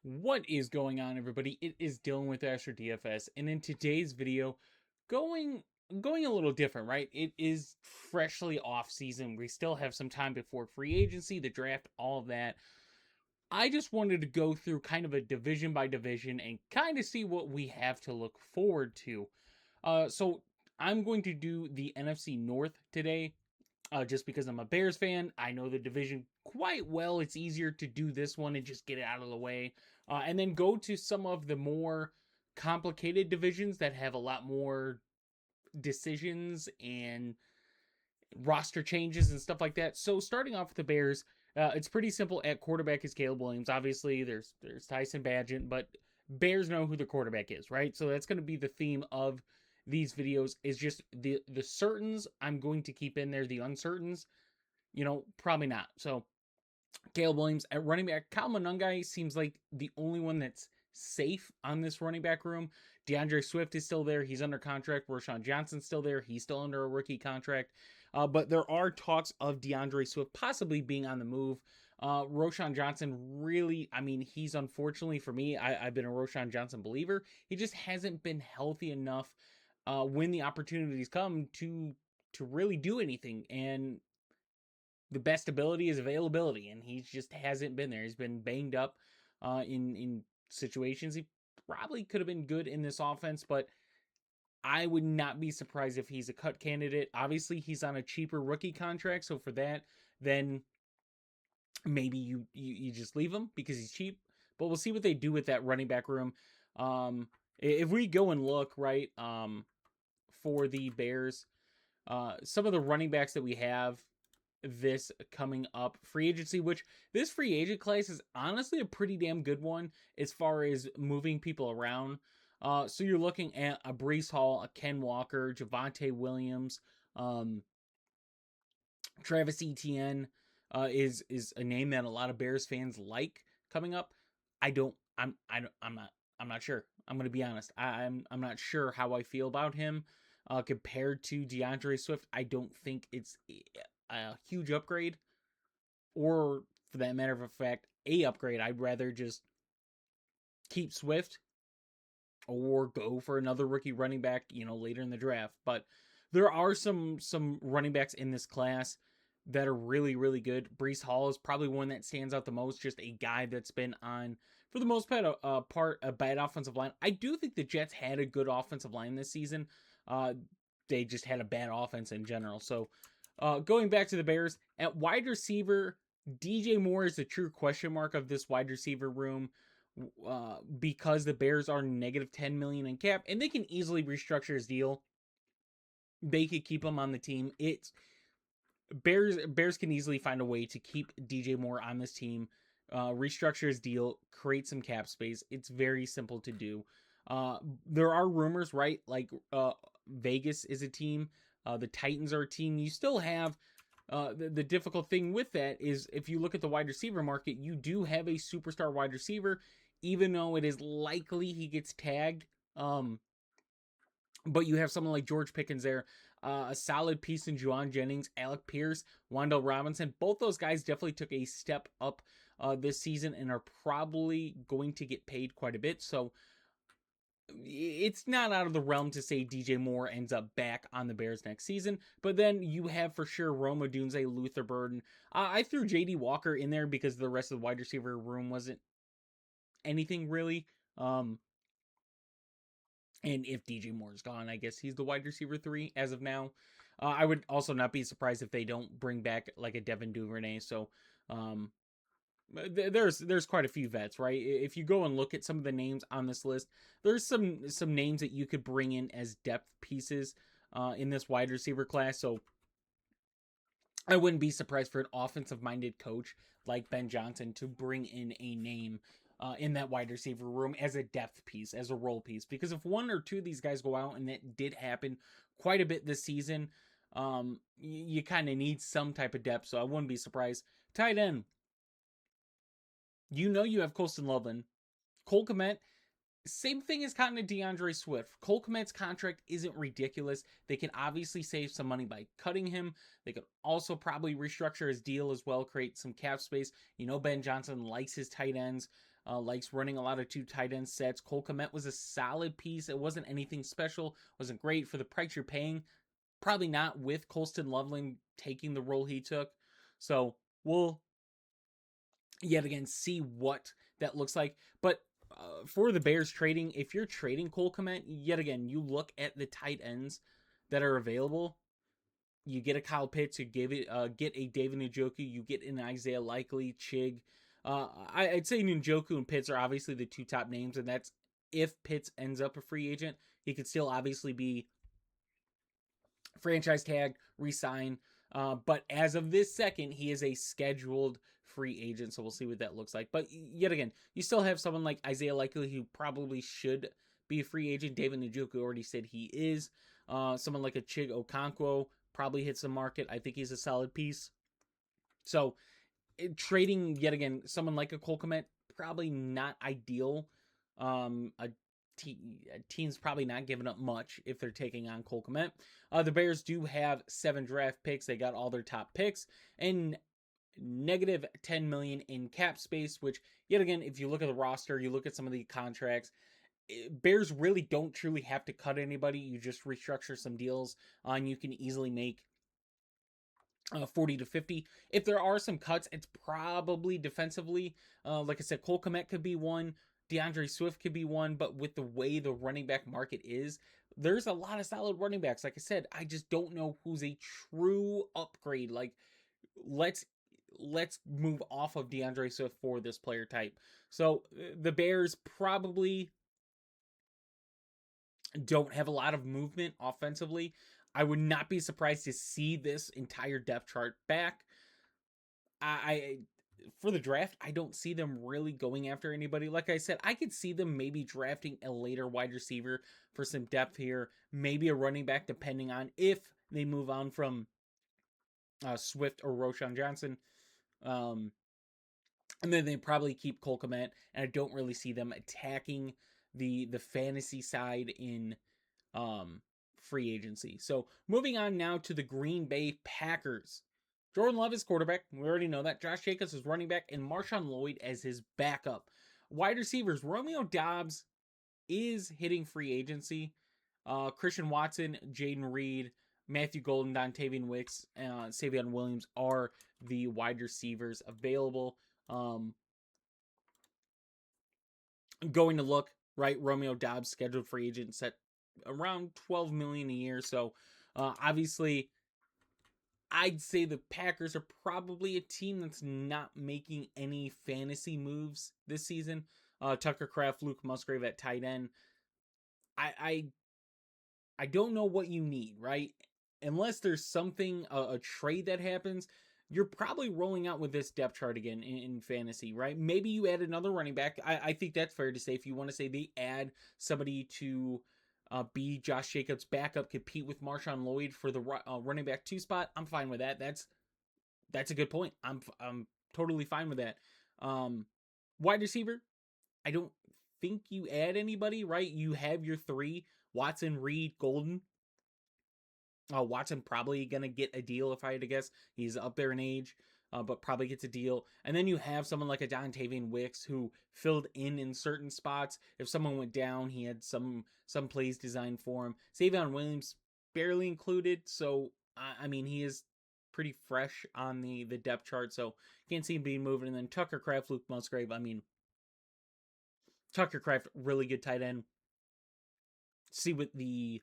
What is going on, everybody? It is Dylan with Astro DFS, and in today's video, going going a little different, right? It is freshly off season. We still have some time before free agency, the draft, all of that. I just wanted to go through kind of a division by division and kind of see what we have to look forward to. So I'm going to do the NFC North today. Just because I'm a Bears fan, I know the division quite well. It's easier to do this one and just get it out of the way. And then go to some of the more complicated divisions that have a lot more decisions and roster changes and stuff like that. So starting off with the Bears, it's pretty simple. At quarterback is Caleb Williams. Obviously, there's Tyson Bagent, but Bears know who the quarterback is, right? So that's going to be the theme of these videos. Is just the certains I'm going to keep in there. The uncertains, probably not. So Caleb Williams at running back. Kyle Monangai seems like the only one that's safe on this running back room. DeAndre Swift is still there. He's under contract. Roschon Johnson's still there. He's still under a rookie contract. But there are talks of DeAndre Swift possibly being on the move. Roschon Johnson really, he's unfortunately for me, I've been a Roschon Johnson believer. He just hasn't been healthy enough when the opportunities come to really do anything. And the best ability is availability, and he just hasn't been there. He's been banged up in situations. He probably could have been good in this offense, but I would not be surprised if he's a cut candidate. Obviously, he's on a cheaper rookie contract, so for that, then maybe you just leave him because he's cheap. But we'll see what they do with that running back room. If we go and look, right, for the Bears, some of the running backs that we have this coming up free agency, which this free agent class is honestly a pretty damn good one as far as moving people around. So you're looking at a Breece Hall, a Ken Walker, Javonte Williams, Travis Etienne is a name that a lot of Bears fans like coming up. I'm not sure. I'm gonna be honest. I'm not sure how I feel about him compared to DeAndre Swift. I don't think it's a huge upgrade, or for that matter of fact, a upgrade. I'd rather just keep Swift or go for another rookie running back, later in the draft. But there are some running backs in this class that are really, really good. Breece Hall is probably one that stands out the most. Just a guy that's been on, for the most part, a bad offensive line. I do think the Jets had a good offensive line this season. They just had a bad offense in general. So going back to the Bears, at wide receiver, DJ Moore is the true question mark of this wide receiver room because the Bears are negative $10 million in cap, and they can easily restructure his deal. They could keep him on the team. Bears can easily find a way to keep DJ Moore on this team, restructure his deal, create some cap space. It's very simple to do. There are rumors, right? Like Vegas is a team. The Titans are a team. You still have the difficult thing with that is if you look at the wide receiver market, you do have a superstar wide receiver, even though it is likely he gets tagged. But you have someone like George Pickens there, a solid piece in Juwan Jennings, Alec Pierce, Wan'Dale Robinson. Both those guys definitely took a step up this season and are probably going to get paid quite a bit. So it's not out of the realm to say DJ Moore ends up back on the Bears next season. But then you have for sure Rome Odunze, Luther Burden. I threw JD Walker in there because the rest of the wide receiver room wasn't anything really. And if DJ Moore's gone, I guess he's the wide receiver 3 as of now. I would also not be surprised if they don't bring back like a Devin Duvernay. So there's quite a few vets, right? If you go and look at some of the names on this list, there's some names that you could bring in as depth pieces in this wide receiver class. So I wouldn't be surprised for an offensive-minded coach like Ben Johnson to bring in a name in that wide receiver room as a depth piece, as a role piece. Because if one or two of these guys go out, and that did happen quite a bit this season, you kind of need some type of depth. So I wouldn't be surprised. Tight end. You have Colston Loveland. Cole Kmet, same thing as kind of DeAndre Swift. Cole Kmet's contract isn't ridiculous. They can obviously save some money by cutting him. They could also probably restructure his deal as well, create some cap space. Ben Johnson likes his tight ends. likes running a lot of 2 tight end sets. Cole Kmet was a solid piece. It wasn't anything special. Wasn't great for the price you're paying. Probably not with Colston Loveland taking the role he took. So we'll yet again see what that looks like. But for the Bears trading, if you're trading Cole Kmet, yet again, you look at the tight ends that are available. You get a Kyle Pitts, you get a David Njoku, you get an Isaiah Likely, Chig. I'd say Njoku and Pitts are obviously the 2 top names, and that's if Pitts ends up a free agent. He could still obviously be franchise tag, resign. But as of this second, he is a scheduled free agent, so we'll see what that looks like. But yet again, you still have someone like Isaiah Likely who probably should be a free agent. David Njoku already said he is. Someone like a Chig Okonkwo probably hits the market. I think he's a solid piece. So trading yet again someone like a Cole Kmet, probably not ideal. A team's probably not giving up much if they're taking on Cole Kmet. The Bears do have 7 draft picks. They got all their top picks and negative $10 million in cap space, which yet again, if you look at the roster, you look at some of the contracts, Bears really don't truly have to cut anybody. You just restructure some deals and you can easily make 40 to 50. If there are some cuts, it's probably defensively. Like I said, Cole Kmet could be one. DeAndre Swift could be one, but with the way the running back market is, there's a lot of solid running backs. Like I said, I just don't know who's a true upgrade. Like, let's move off of DeAndre Swift for this player type. So the Bears probably don't have a lot of movement offensively. I would not be surprised to see this entire depth chart back. I for the draft, I don't see them really going after anybody. Like I said, I could see them maybe drafting a later wide receiver for some depth here, maybe a running back, depending on if they move on from Swift or Roschon Johnson. And then they probably keep Cole Kmet, and I don't really see them attacking the fantasy side in free agency. So moving on now to the Green Bay Packers. Jordan Love is quarterback. We already know that. Josh Jacobs is running back, and Marshawn Lloyd as his backup. Wide receivers, Romeo Doubs is hitting free agency. Christian Watson, Jaden Reed, Matthew Golden, Dontavian Wicks, Savion Williams are the wide receivers available. Going to look, right, Romeo Doubs scheduled free agent set around $12 million a year. So obviously, I'd say the Packers are probably a team that's not making any fantasy moves this season. Tucker Kraft, Luke Musgrave at tight end. I don't know what you need, right? Unless there's something, a trade that happens, you're probably rolling out with this depth chart again in fantasy, right? Maybe you add another running back. I think that's fair to say. If you want to say they add somebody to be Josh Jacobs' backup, compete with Marshawn Lloyd for the running back 2 spot, I'm fine with that. That's a good point. I'm totally fine with that. Wide receiver, I don't think you add anybody, right? You have your 3, Watson, Reed, Golden. Watson probably going to get a deal if I had to guess. He's up there in age, but probably gets a deal. And then you have someone like a Dontavian Wicks who filled in certain spots. If someone went down, he had some plays designed for him. Savion Williams barely included, so I mean he is pretty fresh on the depth chart, so can't see him being moved. And then Tucker Kraft, Luke Musgrave. I mean, Tucker Kraft, really good tight end. See what the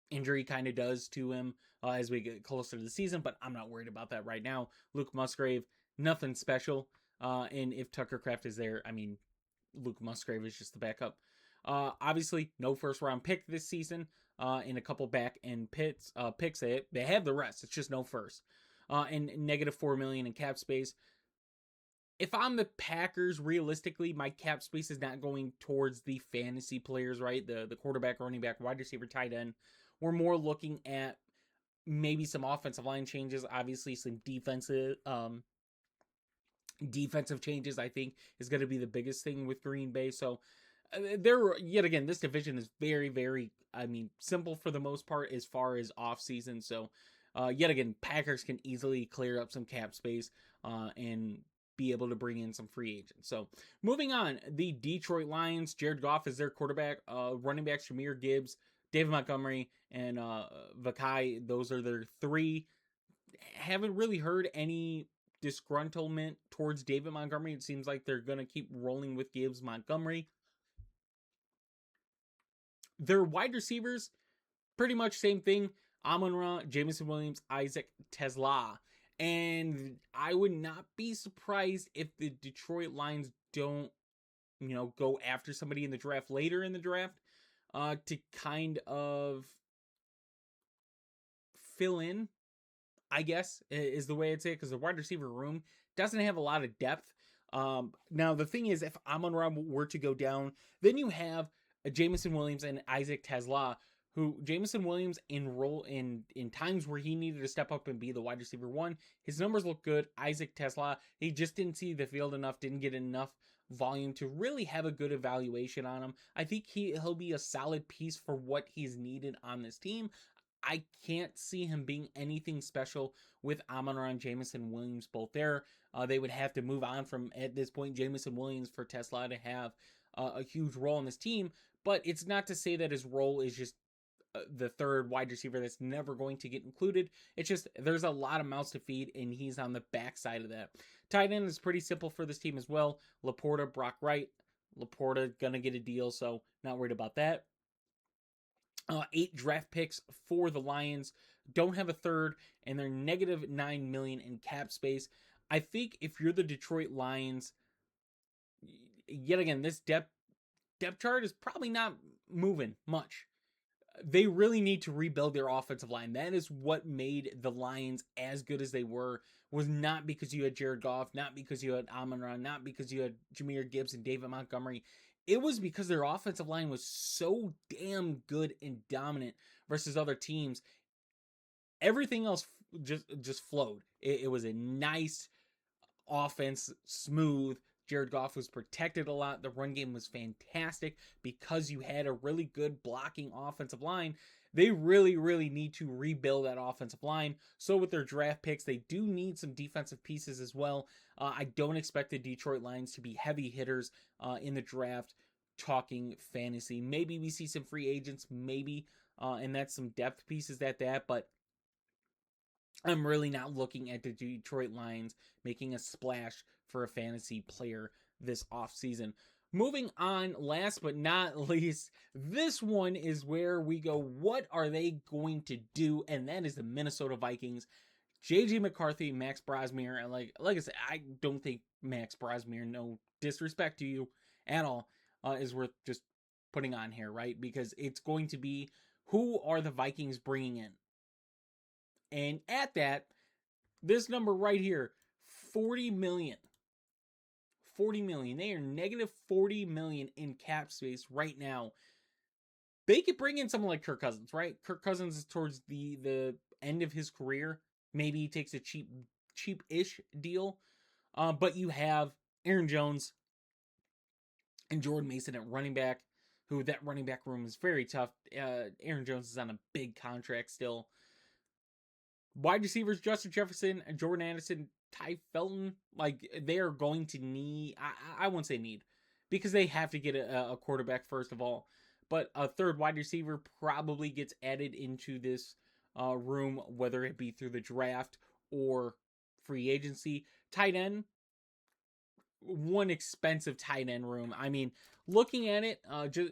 injury kind of does to him as we get closer to the season, but I'm not worried about that right now. Luke Musgrave, nothing special. And if Tucker Kraft is there, I mean, Luke Musgrave is just the backup. Obviously, no first round pick this season. In a couple back end picks, they have the rest. It's just no first. And negative $4 million in cap space. If I'm the Packers, realistically, my cap space is not going towards the fantasy players, right? The quarterback, running back, wide receiver, tight end. We're more looking at maybe some offensive line changes, obviously some defensive changes, I think, is going to be the biggest thing with Green Bay. So yet again, this division is very, very, I mean, simple for the most part as far as offseason. So yet again, Packers can easily clear up some cap space and be able to bring in some free agents. So moving on, the Detroit Lions, Jared Goff is their quarterback. Running backs, Jahmyr Gibbs, David Montgomery, and Vakai. Those are their three. Haven't really heard any disgruntlement towards David Montgomery. It seems like they're going to keep rolling with Gibbs, Montgomery. Their wide receivers, pretty much same thing. Amon-Ra, Jameson Williams, Isaac Tesla. And I would not be surprised if the Detroit Lions don't, go after somebody in the draft later in the draft to kind of fill in, I guess, is the way I'd say it, because the wide receiver room doesn't have a lot of depth. Now, the thing is, if Amon-Ra were to go down, then you have Jameson Williams and Isaac Tesla, who Jameson Williams in times where he needed to step up and be the wide receiver one, his numbers look good. Isaac Tesla, he just didn't see the field enough, didn't get enough volume to really have a good evaluation on him. I think he'll be a solid piece for what he's needed on this team. I can't see him being anything special with Amon-Ra and Jameson Williams both there. They would have to move on from, at this point, Jameson Williams for Tesla to have a huge role in this team. But it's not to say that his role is just the third wide receiver that's never going to get included. It's just there's a lot of mouths to feed, and he's on the backside of that. Tight end is pretty simple for this team as well. Laporta, Brock Wright. Laporta gonna get a deal, so not worried about that. 8 draft picks for the Lions. Don't have a third, and they're negative $9 million in cap space. I think if you're the Detroit Lions, yet again, this depth chart is probably not moving much. They really need to rebuild their offensive line. That is what made the Lions as good as they were, was not because you had Jared Goff, not because you had Amon-Ra, not because you had Jahmyr Gibbs and David Montgomery. It was because their offensive line was so damn good and dominant versus other teams. Everything else just flowed. It was a nice offense, smooth. Jared Goff was protected a lot. The run game was fantastic because you had a really good blocking offensive line. They really, really need to rebuild that offensive line. So with their draft picks, they do need some defensive pieces as well. I don't expect the Detroit Lions to be heavy hitters in the draft, talking fantasy. Maybe we see some free agents, maybe, and that's some depth pieces at that, but I'm really not looking at the Detroit Lions making a splash for a fantasy player this offseason. Moving on, last but not least, this one is where we go, what are they going to do? And that is the Minnesota Vikings. J.J. McCarthy, Max Brosmere, and like I said, I don't think Max Brosmere, no disrespect to you at all, is worth just putting on here, right? Because it's going to be, who are the Vikings bringing in? And at that, this number right here, $40 million. $40 million. They are negative $40 million in cap space right now. They could bring in someone like Kirk Cousins, right? Kirk Cousins is towards the end of his career. Maybe he takes a cheap-ish deal. But you have Aaron Jones and Jordan Mason at running back, who that running back room is very tough. Aaron Jones is on a big contract still. Wide receivers, Justin Jefferson, Jordan Addison, Ty Felton, like, they are going to need, I won't say need, because they have to get a quarterback first of all, but a third wide receiver probably gets added into this room, whether it be through the draft or free agency. Tight end, one expensive tight end room. I mean, looking at it,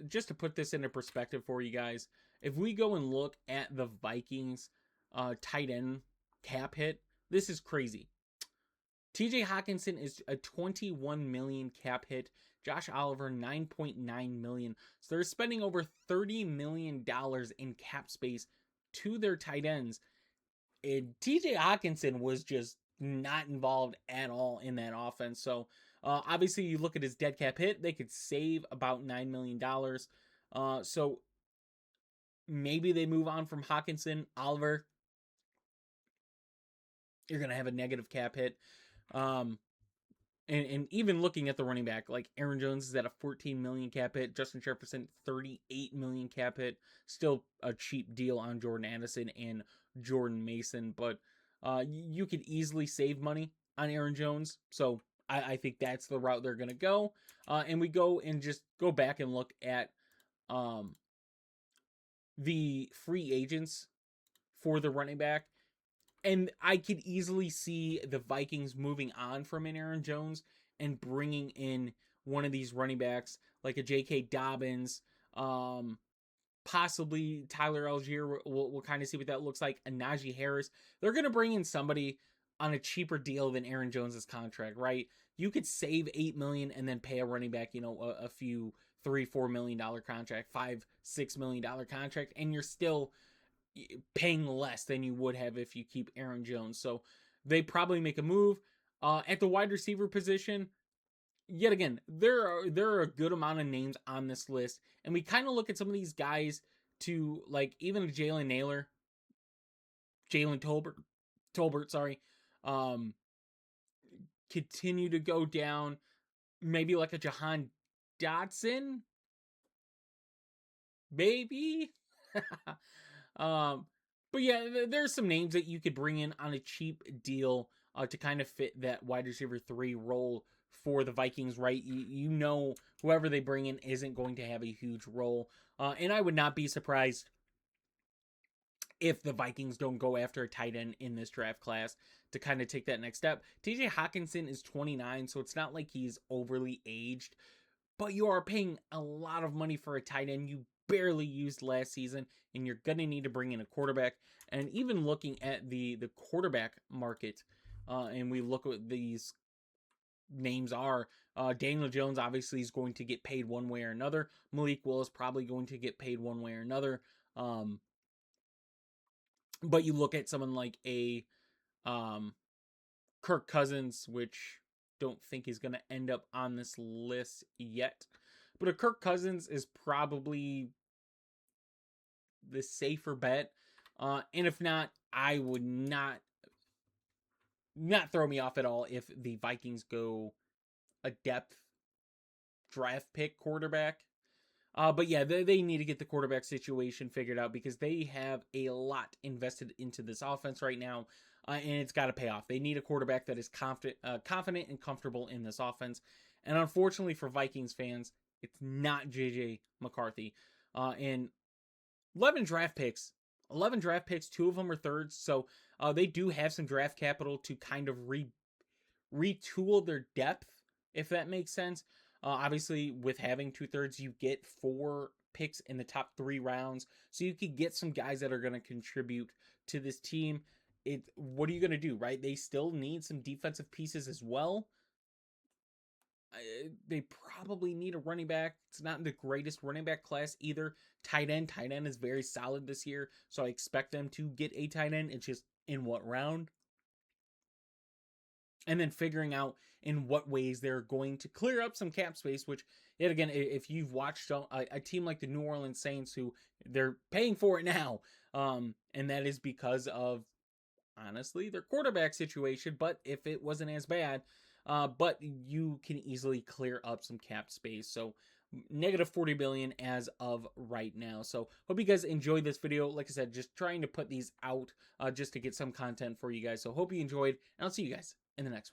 just to put this into perspective for you guys, if we go and look at the Vikings tight end cap hit, this is crazy. TJ Hawkinson is a $21 million cap hit. Josh Oliver, $9.9 million. So they're spending over $30 million in cap space to their tight ends. And TJ Hawkinson was just not involved at all in that offense. So obviously you look at his dead cap hit, they could save about $9 million. So maybe they move on from Hawkinson. Oliver, you're going to have a negative cap hit. And even looking at the running back, like Aaron Jones is at a $14 million cap hit. Justin Jefferson, $38 million cap hit. Still a cheap deal on Jordan Addison and Jordan Mason. But you could easily save money on Aaron Jones. So I think that's the route they're going to go. And we go and just go back and look at um, the free agents for the running back. And I could easily see the Vikings moving on from an Aaron Jones and bringing in one of these running backs like a J.K. Dobbins, possibly Tyler Algier. We'll kind of see what that looks like. And Najee Harris. They're going to bring in somebody on a cheaper deal than Aaron Jones's contract, right? You could save $8 million and then pay a running back, a few $3-4 million contract, $5-6 million contract, and you're still paying less than you would have if you keep Aaron Jones. So they probably make a move at the wide receiver position. Yet again, there are a good amount of names on this list, and we kind of look at some of these guys to like even Jalen Tolbert, sorry, continue to go down. Maybe like a Jahan Dotson, maybe. But yeah, there's some names that you could bring in on a cheap deal to kind of fit that wide receiver 3 role for the Vikings, right? You know, whoever they bring in isn't going to have a huge role. And I would not be surprised if the Vikings don't go after a tight end in this draft class to kind of take that next step. TJ Hawkinson is 29, so it's not like he's overly aged, but you are paying a lot of money for a tight end you barely used last season, and you're going to need to bring in a quarterback. And even looking at the quarterback market, and we look at these names are, Daniel Jones obviously is going to get paid one way or another. Malik Willis probably going to get paid one way or another. But you look at someone like a Kirk Cousins, which don't think he's going to end up on this list yet. But a Kirk Cousins is probably the safer bet. And if not, I would not throw me off at all if the Vikings go a depth draft pick quarterback. But yeah, they need to get the quarterback situation figured out because they have a lot invested into this offense right now, and it's got to pay off. They need a quarterback that is confident and comfortable in this offense. And unfortunately for Vikings fans, it's not JJ McCarthy. And 11 draft picks, 2 of them are thirds, so they do have some draft capital to kind of retool their depth, if that makes sense. Obviously, with having 2/3, you get 4 picks in the top 3 rounds, so you could get some guys that are going to contribute to this team. What are you going to do, right? They still need some defensive pieces as well. They probably need a running back. It's not the greatest running back class either. Tight end is very solid this year, so I expect them to get a tight end. It's just in what round. And then figuring out in what ways they're going to clear up some cap space, which, yet again, if you've watched a team like the New Orleans Saints, who they're paying for it now, and that is because of, honestly, their quarterback situation, but if it wasn't as bad, but you can easily clear up some cap space. So negative 40 billion as of right now. So hope you guys enjoyed this video. Like I said, just trying to put these out just to get some content for you guys. So hope you enjoyed, and I'll see you guys in the next one.